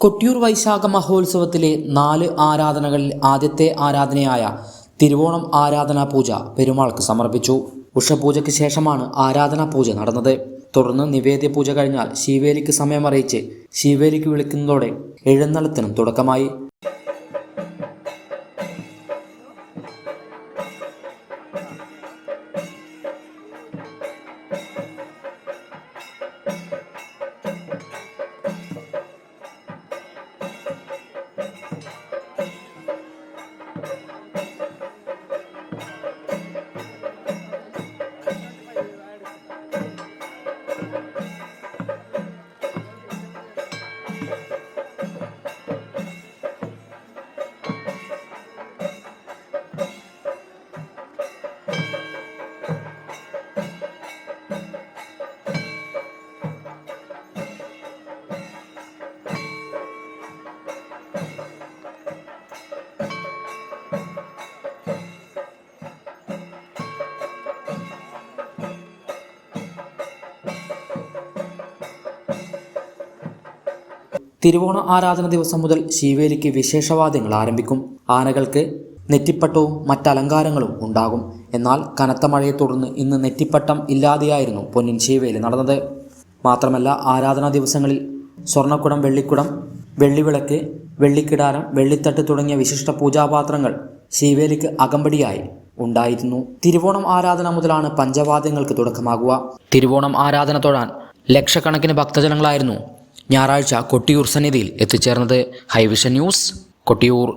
കൊട്ടിയൂർ വൈശാഖ മഹോത്സവത്തിലെ 4 ആരാധനകളിൽ ആദ്യത്തെ ആരാധനയായ തിരുവോണം ആരാധനാ പൂജ പെരുമാൾക്ക് സമർപ്പിച്ചു. ഉഷപൂജയ്ക്ക് ശേഷമാണ് ആരാധനാ പൂജ നടന്നത്. തുടർന്ന് നിവേദ്യ പൂജ കഴിഞ്ഞാൽ ശീവേലിക്ക് സമയമറിയിച്ച് ശീവേലിക്ക് വിളിക്കുന്നതോടെ എഴുന്നള്ളത്തിനും തുടക്കമായി. തിരുവോണ ആരാധന ദിവസം മുതൽ ശീവേലിക്ക് വിശേഷവാദ്യങ്ങൾ ആരംഭിക്കും. ആനകൾക്ക് നെറ്റിപ്പട്ടവും മറ്റലങ്കാരങ്ങളും ഉണ്ടാകും. എന്നാൽ കനത്ത മഴയെ തുടർന്ന് ഇന്ന് നെറ്റിപ്പട്ടം ഇല്ലാതെയായിരുന്നു പൊന്നിൻ ശീവേലി നടന്നത്. മാത്രമല്ല ആരാധനാ ദിവസങ്ങളിൽ സ്വർണ്ണക്കുടം, വെള്ളിക്കുടം, വെള്ളിവിളക്ക്, വെള്ളിക്കിടാരം, വെള്ളിത്തട്ട് തുടങ്ങിയ വിശിഷ്ട പൂജാപാത്രങ്ങൾ ശീവേലിക്ക് അകമ്പടിയായി ഉണ്ടായിരുന്നു. തിരുവോണം ആരാധന മുതലാണ് പഞ്ചവാദ്യങ്ങൾക്ക് തുടക്കമാകുക. തിരുവോണം ആരാധന തൊഴാൻ ലക്ഷക്കണക്കിന് ഭക്തജനങ്ങളായിരുന്നു ഞായറാഴ്ച കൊട്ടിയൂർ സന്നിധിയിൽ എത്തിച്ചേർന്നത്. ഹൈവിഷൻ ന്യൂസ്, കൊട്ടിയൂർ.